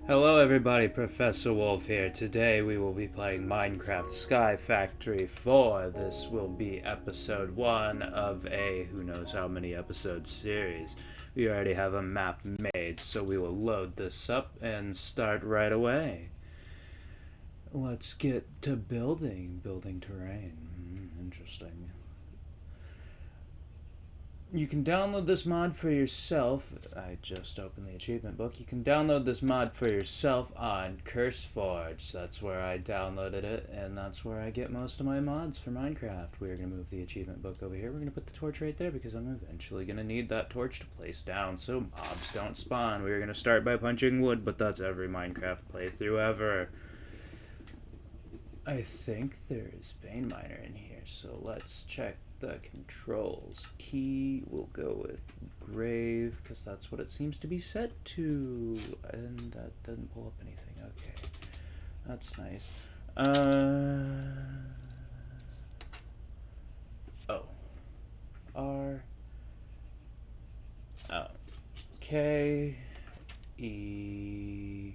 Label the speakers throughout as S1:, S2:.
S1: Hello everybody, Professor Wolf here. Today we will be playing Minecraft SkyFactory 4. This will be episode 1 of a who knows how many episode series. We already have a map made, so we will load this up and start right away. Let's get to building terrain. Interesting. You can download this mod for yourself. I just opened the achievement book. You can download this mod for yourself on CurseForge. That's where I downloaded it, and that's where I get most of my mods for Minecraft. We're going to move the achievement book over here. We're going to put the torch right there because I'm eventually going to need that torch to place down so mobs don't spawn. We're going to start by punching wood, but that's every Minecraft playthrough ever. I think there's vein miner in here, so let's check the controls. Key will go with grave because that's what it seems to be set to, and that doesn't pull up anything. Okay, that's nice. Oh, R, oh, K, E,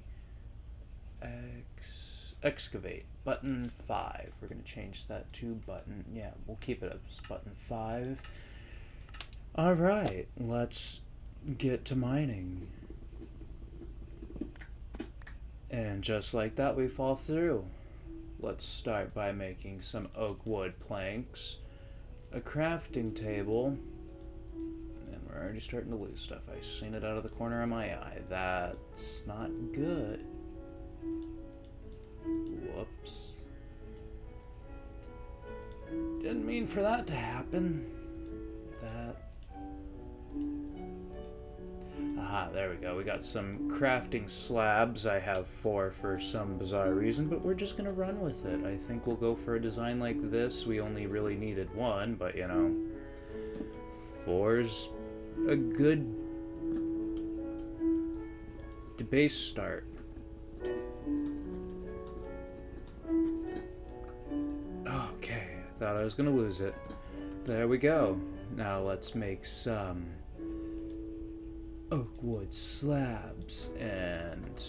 S1: X, excavate. Button 5. We're going to change that to button, yeah, we'll keep it as button 5. Alright, let's get to mining. And just like that, we fall through. Let's start by making some oak wood planks, a crafting table, and we're already starting to lose stuff. I seen it out of the corner of my eye. That's not good. Whoops. Didn't mean for that to happen. Aha, there we go. We got some crafting slabs. I have 4 for some bizarre reason, but we're just gonna run with it. I think we'll go for a design like this. We only really needed 1, but you know, 4's a good base start. Okay, I thought I was gonna lose it. There we go. Now let's make some oak wood slabs and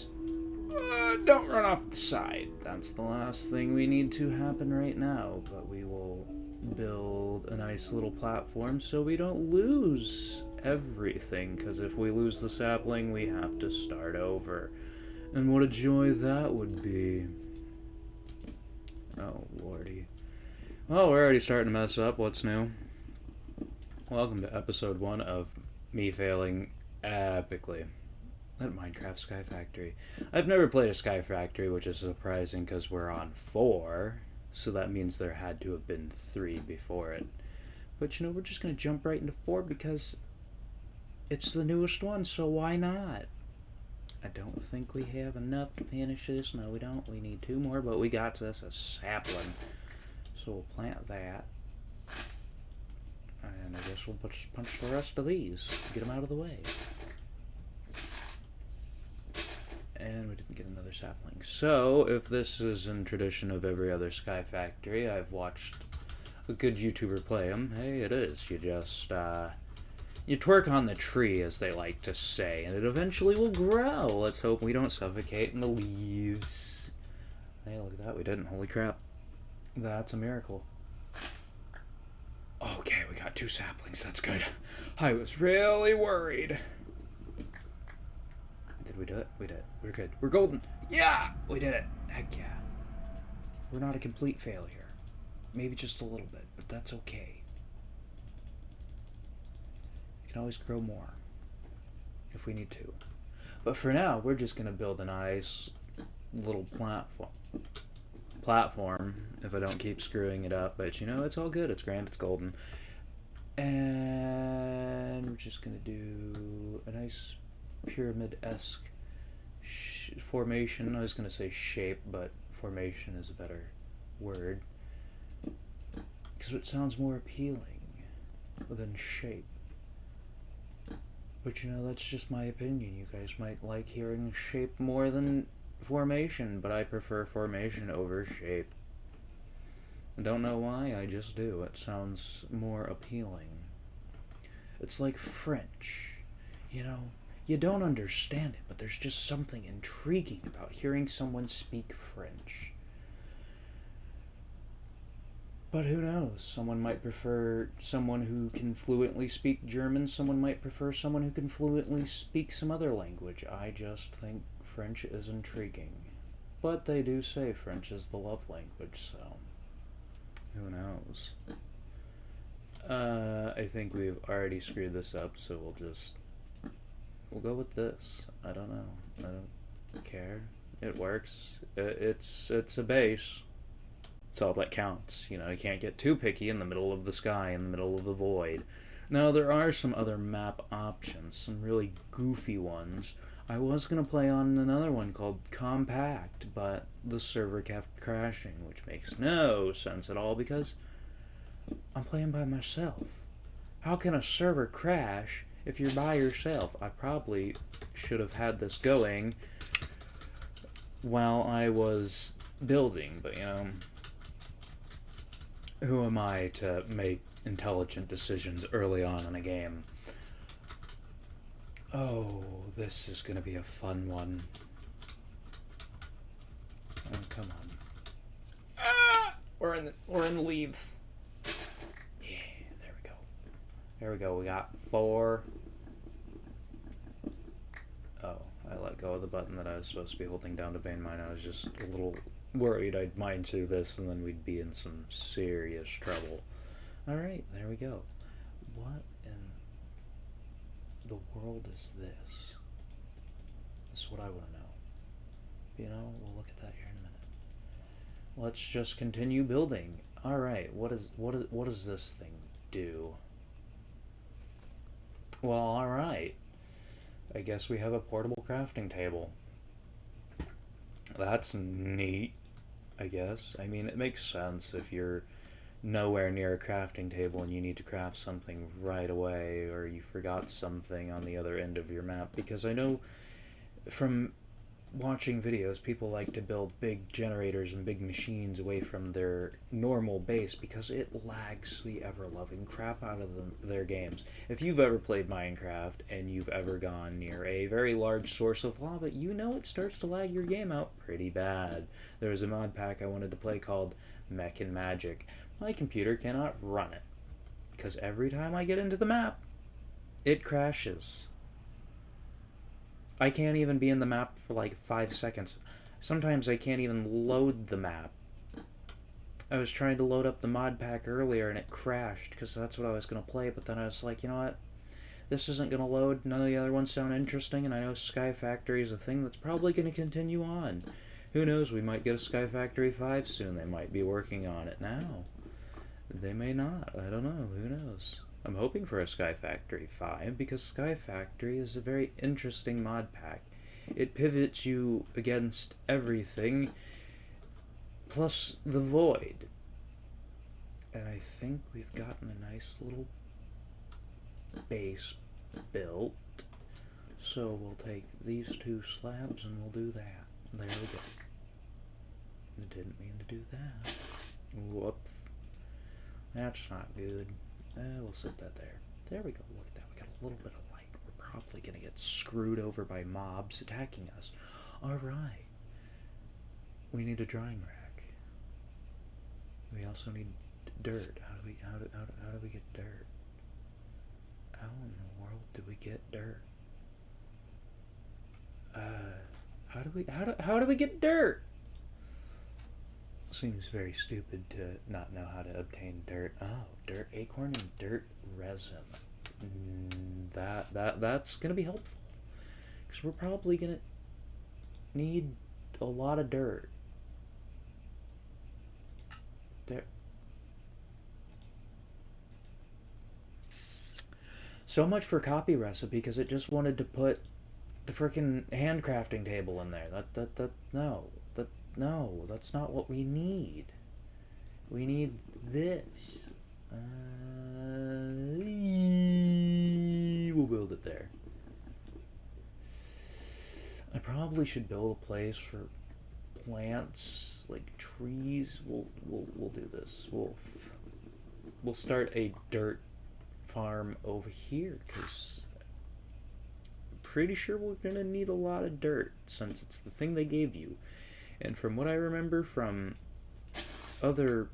S1: don't run off the side. That's the last thing we need to happen right now, but we will build a nice little platform so we don't lose everything, because if we lose the sapling we have to start over, and what a joy that would be. Oh lordy. Well, we're already starting to mess up. What's new? Welcome to episode 1 of me failing epically at Minecraft SkyFactory. I've never played a SkyFactory, which is surprising because we're on 4, so that means there had to have been 3 before it. But you know, we're just going to jump right into 4 because it's the newest one, so why not? I don't think we have enough to finish this. No, we don't. We need 2 more, but we got this, a sapling. So we'll plant that. And I guess we'll punch the rest of these. Get them out of the way. And we didn't get another sapling. So, if this is in tradition of every other SkyFactory, I've watched a good YouTuber play them. Hey, it is. You just, you twerk on the tree, as they like to say, and it eventually will grow. Let's hope we don't suffocate in the leaves. Hey, look at that. We didn't. Holy crap. That's a miracle. Okay, we got 2 saplings. That's good. I was really worried. Did we do it? We did it. We're good. We're golden. Yeah! We did it. Heck yeah. We're not a complete failure. Maybe just a little bit, but that's okay. We can always grow more if we need to. But for now, we're just going to build a nice little platform if I don't keep screwing it up, but you know, it's all good. It's grand. It's golden. And we're just going to do a nice pyramid-esque formation. I was going to say shape, but formation is a better word because it sounds more appealing than shape. But you know, that's just my opinion. You guys might like hearing shape more than formation, but I prefer formation over shape. I don't know why, I just do. It sounds more appealing. It's like French. You know, You don't understand it, but there's just something intriguing about hearing someone speak French. But who knows? Someone might prefer someone who can fluently speak German, someone might prefer someone who can fluently speak some other language. I just think French is intriguing. But they do say French is the love language, so who knows? I think we've already screwed this up, so we'll go with this. I don't know. I don't care. It works. It's a base. It's all that counts. You can't get too picky in the middle of the sky, in the middle of the void. Now, there are some other map options, some really goofy ones. I was going to play on another one called Compact, but the server kept crashing, which makes no sense at all because I'm playing by myself. How can a server crash if you're by yourself? I probably should have had this going while I was building, but who am I to make intelligent decisions early on in a game? Oh, this is gonna be a fun one. Oh, come on. Ah! We're in leave. Yeah, there we go. There we go. We got 4. Oh, I let go of the button that I was supposed to be holding down to vein mine. I was just a little worried I'd mine through this and then we'd be in some serious trouble. Alright, there we go. What in the world is this? That's what I want to know. We'll look at that here in a minute. Let's just continue building. Alright, what does this thing do? Well, alright. I guess we have a portable crafting table. That's neat, I guess. I mean, it makes sense if you're nowhere near a crafting table and you need to craft something right away, or you forgot something on the other end of your map, because I know from watching videos people like to build big generators and big machines away from their normal base because it lags the ever-loving crap out of their games. If you've ever played Minecraft and you've ever gone near a very large source of lava, it starts to lag your game out pretty bad. There was a mod pack I wanted to play called Mech and Magic. My computer cannot run it because every time I get into the map, it crashes. I can't even be in the map for like 5 seconds. Sometimes I can't even load the map. I was trying to load up the mod pack earlier and it crashed because that's what I was going to play, but then I was like, you know what? This isn't going to load. None of the other ones sound interesting, and I know SkyFactory is a thing that's probably going to continue on. Who knows? We might get a SkyFactory 5 soon. They might be working on it now. They may not. I don't know. Who knows? I'm hoping for a SkyFactory 5 because SkyFactory is a very interesting mod pack. It pivots you against everything, plus the void. And I think we've gotten a nice little base built. So we'll take these 2 slabs and we'll do that. There we go. I didn't mean to do that. Whoop. That's not good. We'll set that there. There we go. Look at that. We got a little bit of light. We're probably going to get screwed over by mobs attacking us. Alright. We need a drying rack. We also need dirt. How do we get dirt? How in the world do we get dirt? How do we get dirt? Seems very stupid to not know how to obtain dirt. Oh, dirt acorn and dirt resin. That's gonna be helpful because we're probably gonna need a lot of dirt. There. So much for copy recipe because it just wanted to put the frickin' handcrafting table in there. No, that's not what we need. We need this. We'll build it there. I probably should build a place for plants, like trees. We'll do this. We'll start a dirt farm over here because pretty sure we're gonna need a lot of dirt since it's the thing they gave you. And from what I remember from other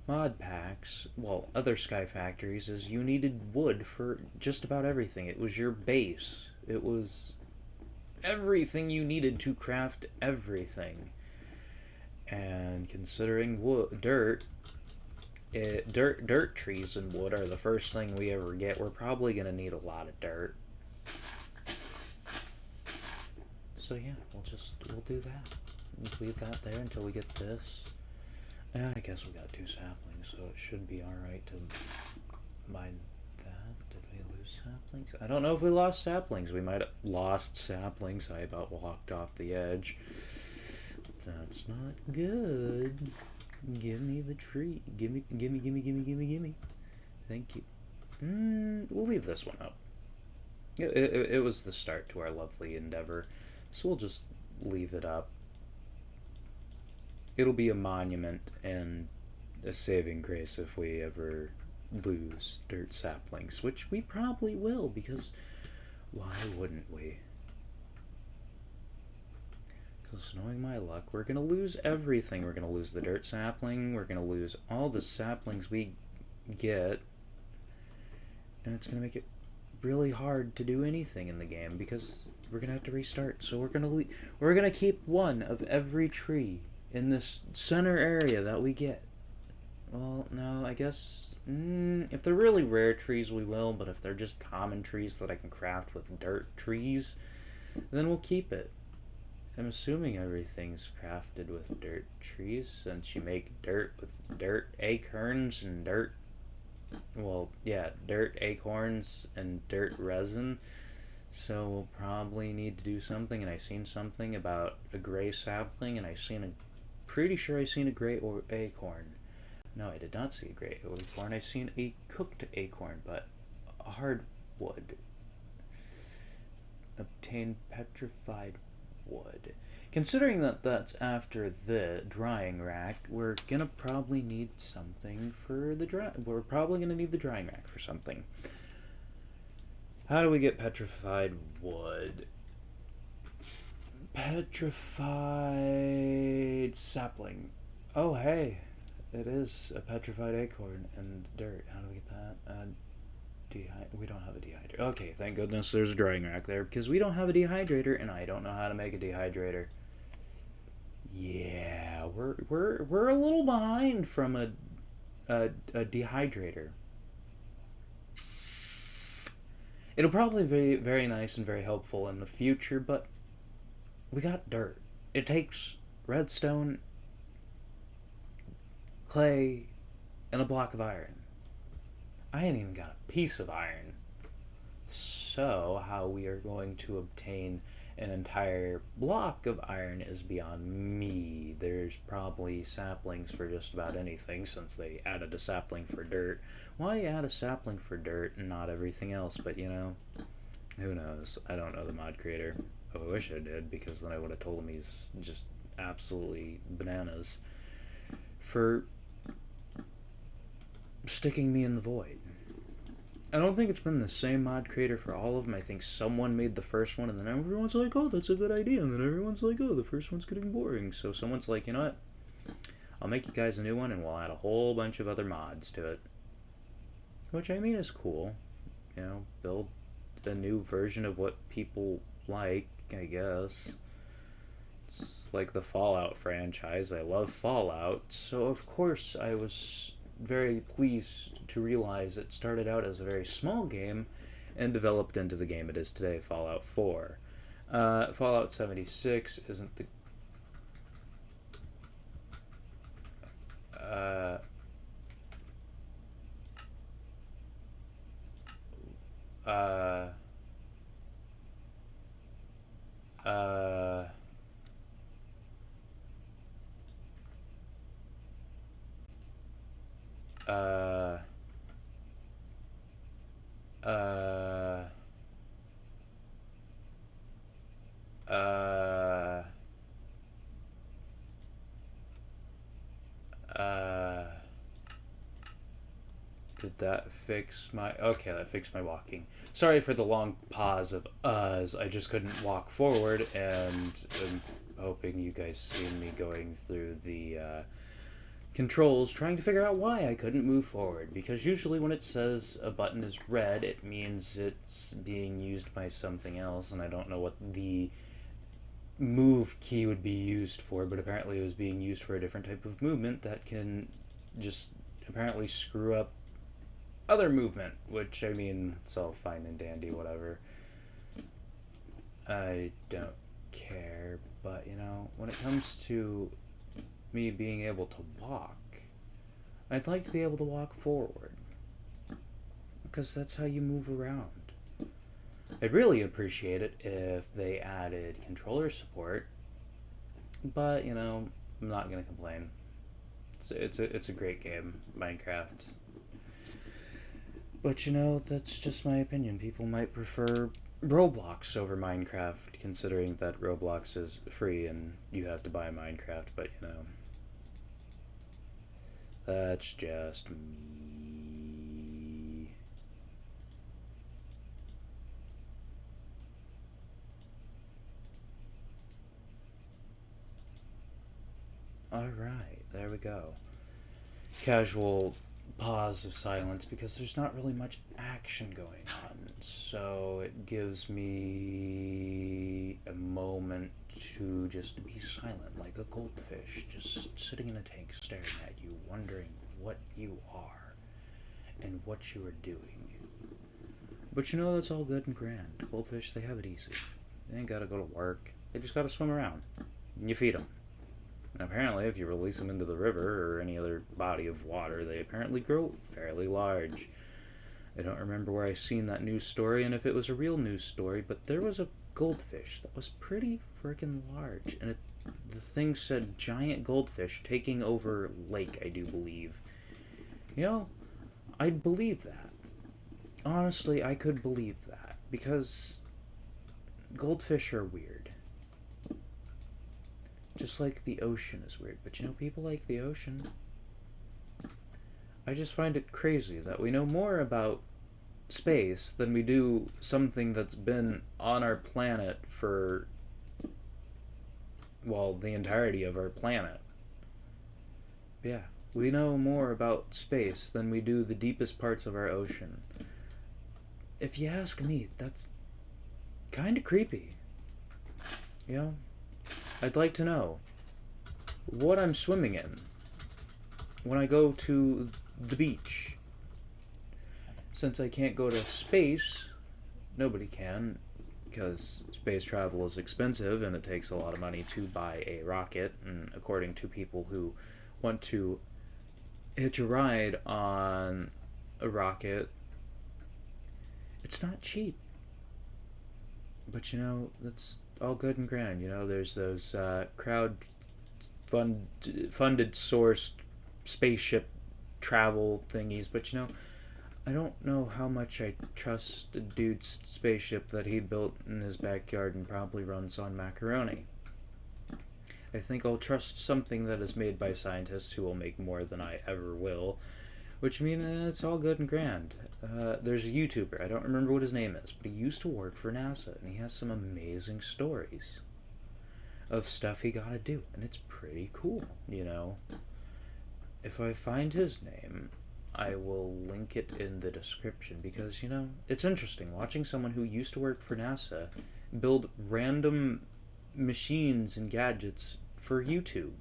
S1: mod packs, well, other Sky Factories, is you needed wood for just about everything. It was your base. It was everything you needed to craft everything. And considering dirt trees and wood are the first thing we ever get, we're probably gonna need a lot of dirt. So yeah, we'll do that. We'll leave that there until we get this. I guess we got 2 saplings, so it should be alright to mine that. Did we lose saplings? I don't know if we lost saplings. We might have lost saplings. I about walked off the edge. That's not good. Give me the tree. Gimme. Thank you. We'll leave this one up. It was the start to our lovely endeavor, so we'll just leave it up. It'll be a monument and a saving grace if we ever lose dirt saplings, which we probably will, because why wouldn't we? Because knowing my luck, we're going to lose everything. We're going to lose the dirt sapling, we're going to lose all the saplings we get, and it's going to make it really hard to do anything in the game because we're going to have to restart. So we're going to keep one of every tree in this center area that we get. Well, no, I guess if they're really rare trees we will, but if they're just common trees that I can craft with dirt trees, then we'll keep it. I'm assuming everything's crafted with dirt trees since you make dirt with dirt acorns and dirt acorns and dirt resin. So we'll probably need to do something, and I seen something about a gray sapling, and pretty sure I seen a gray acorn. No, I did not see a gray acorn. I seen a cooked acorn, but a hardwood. Obtain petrified wood. Considering that that's after the drying rack, we're gonna probably need something for the We're probably gonna need the drying rack for something. How do we get petrified wood? Petrified sapling. Oh, hey. It is a petrified acorn and dirt. How do we get that? We don't have a dehydrator. Okay, thank goodness there's a drying rack there, because we don't have a dehydrator, and I don't know how to make a dehydrator. Yeah, we're a little behind from a dehydrator. It'll probably be very nice and very helpful in the future, but we got dirt. It takes redstone, clay, and a block of iron. I ain't even got a piece of iron. So how we are going to obtain an entire block of iron is beyond me. There's probably saplings for just about anything since they added a sapling for dirt. Why add a sapling for dirt and not everything else? But you know, who knows? I don't know the mod creator. I wish I did, because then I would have told him he's just absolutely bananas for sticking me in the void. I don't think it's been the same mod creator for all of them. I think someone made the first one, and then everyone's like, oh, that's a good idea. And then everyone's like, oh, the first one's getting boring. So someone's like, you know what? I'll make you guys a new one, and we'll add a whole bunch of other mods to it. Which, I mean, is cool. You know, build a new version of what people like, I guess. It's like the Fallout franchise. I love Fallout. So, of course, I was very pleased to realize it started out as a very small game and developed into the game it is today, Fallout 4. Fallout 76 isn't the... Did that fix my... Okay, that fixed my walking. Sorry for the long pause of uhs. I just couldn't walk forward, and I'm hoping you guys see me going through the controls trying to figure out why I couldn't move forward. Because usually when it says a button is red, it means it's being used by something else, and I don't know what the move key would be used for, but apparently it was being used for a different type of movement that can just apparently screw up other movement, which, I mean, it's all fine and dandy, whatever. I don't care, but, you know, when it comes to me being able to walk, I'd like to be able to walk forward, because that's how you move around. I'd really appreciate it if they added controller support, but, you know, I'm not going to complain. It's a great game, Minecraft. But, you know, that's just my opinion. People might prefer Roblox over Minecraft, considering that Roblox is free and you have to buy Minecraft, but, you know, that's just me. Alright, there we go. Casual pause of silence because there's not really much action going on, so it gives me a moment to just be silent like a goldfish just sitting in a tank staring at you, wondering what you are and what you are doing. But you know, that's all good and grand. Goldfish, they have it easy. They ain't gotta go to work, they just gotta swim around and you feed them. And apparently, if you release them into the river or any other body of water, they apparently grow fairly large. I don't remember where I seen that news story and if it was a real news story, but there was a goldfish that was pretty freaking large. And the thing said giant goldfish taking over lake, I do believe. You know, I'd believe that. Honestly, I could believe that. Because goldfish are weird. Just like the ocean is weird. But you know, people like the ocean. I just find it crazy that we know more about space than we do something that's been on our planet for, well, the entirety of our planet. Yeah, we know more about space than we do the deepest parts of our ocean. If you ask me, that's kind of creepy. You know? I'd like to know what I'm swimming in when I go to the beach. Since I can't go to space, nobody can, because space travel is expensive and it takes a lot of money to buy a rocket, and according to people who want to hitch a ride on a rocket, it's not cheap. But you know, that's all good and grand. You know, there's those funded sourced spaceship travel thingies, but you know, I don't know how much I trust a dude's spaceship that he built in his backyard and probably runs on macaroni. I think I'll trust something that is made by scientists who will make more than I ever will, which means it's all good and grand. There's a YouTuber, I don't remember what his name is, but he used to work for NASA, and he has some amazing stories of stuff he gotta do, and it's pretty cool, you know. If I find his name, I will link it in the description, because, you know, it's interesting watching someone who used to work for NASA build random machines and gadgets for YouTube.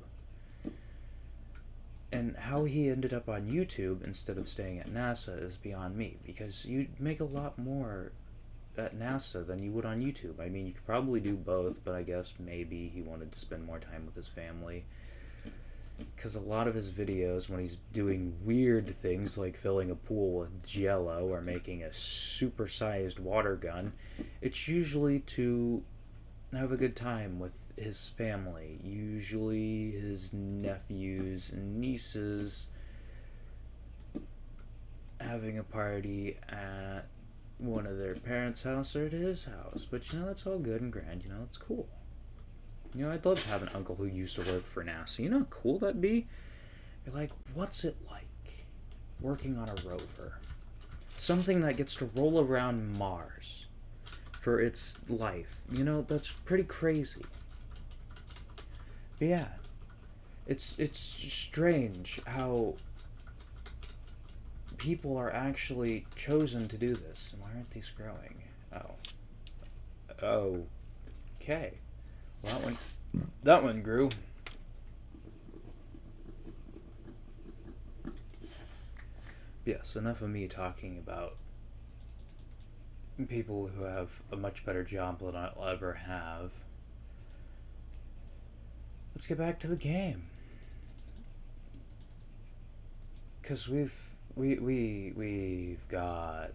S1: And how he ended up on YouTube instead of staying at NASA is beyond me, because you'd make a lot more at NASA than you would on YouTube. I mean, you could probably do both, but I guess maybe he wanted to spend more time with his family. Because a lot of his videos, when he's doing weird things like filling a pool with jello or making a supersized water gun, it's usually to have a good time with his family, usually his nephews and nieces, having a party at one of their parents' house or at his house. But you know, that's all good and grand, you know, it's cool. You know, I'd love to have an uncle who used to work for NASA. You know how cool that'd be? You're like, what's it like working on a rover. Something that gets to roll around Mars for its life. You know, that's pretty crazy. But yeah, it's strange how people are actually chosen to do this. Why aren't these growing? Oh. Okay. Well, that one grew. Yes, enough of me talking about people who have a much better job than I'll ever have. Let's get back to the game. Cause we've got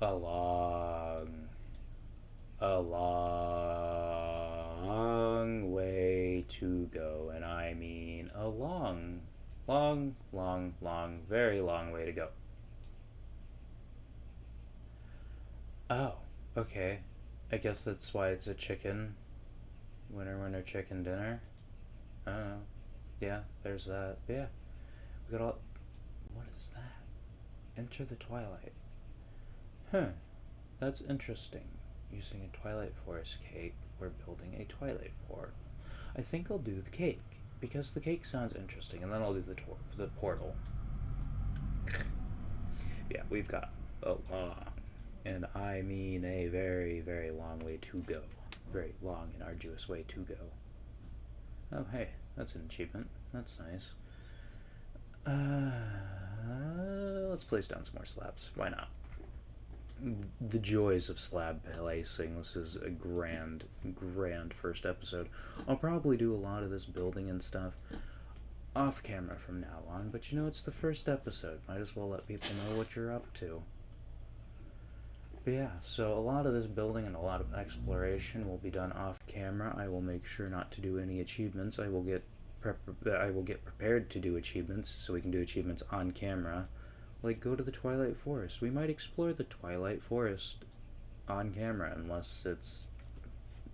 S1: a long way to go, and I mean a long, very long way to go. Oh, okay. I guess that's why it's a chicken. Winner, chicken dinner. I don't know. Yeah, there's that. But yeah, we got all. What is that? Enter the Twilight. Huh. That's interesting. Using a Twilight Forest cake, we're building a Twilight Port. I think I'll do the cake because the cake sounds interesting, and then I'll do the portal. Yeah, we've got a long, and I mean a very, very long way to go. Very long and arduous way to go. Oh, hey, that's an achievement. That's nice. Let's place down some more slabs. Why not? The joys of slab placing. This is a grand first episode. I'll probably do a lot of this building and stuff off camera from now on, but you know, it's the first episode. Might as well let people know what you're up to. But yeah, so a lot of this building and a lot of exploration will be done off camera. I will make sure not to do any achievements. I will get prepared to do achievements so we can do achievements on camera. Like, go to the Twilight Forest. We might explore the Twilight Forest on camera, unless it's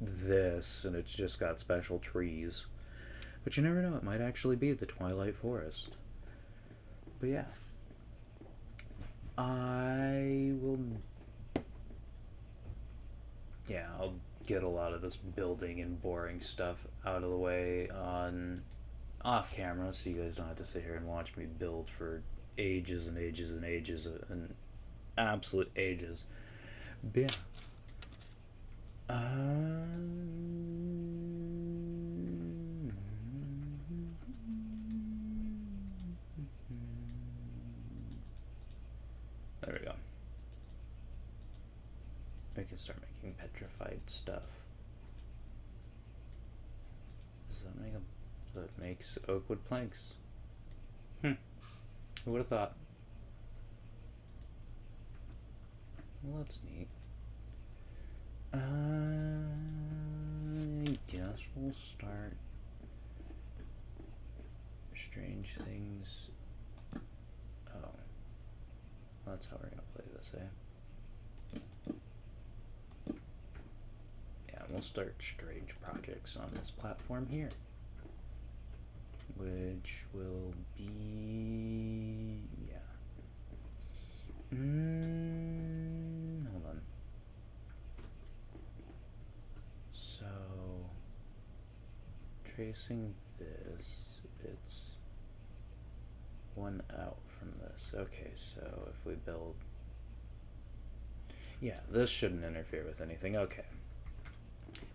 S1: this and it's just got special trees. But you never know, it might actually be the Twilight Forest. But yeah. I'll get a lot of this building and boring stuff out of the way on off camera so you guys don't have to sit here and watch me build for ages and ages and ages and absolute ages. But yeah. There we go. I can start making petrified stuff. That makes oak wood planks. Who would have thought? Well, that's neat. I guess we'll start strange things. Oh, that's how we're gonna play this, eh? Yeah, we'll start strange projects on this platform here, which will be hold on. So tracing this, it's one out from this. Okay, so if we build, yeah, this shouldn't interfere with anything. Okay.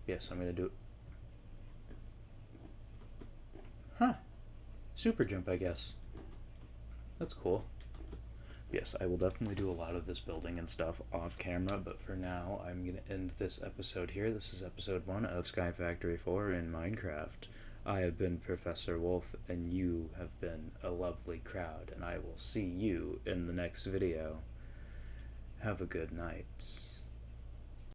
S1: Yes, I'm gonna do. Huh. Super jump, I guess. That's cool. Yes, I will definitely do a lot of this building and stuff off camera, but for now, I'm going to end this episode here. This is episode 1 of SkyFactory 4 in Minecraft. I have been Professor Wolf, and you have been a lovely crowd, and I will see you in the next video. Have a good night.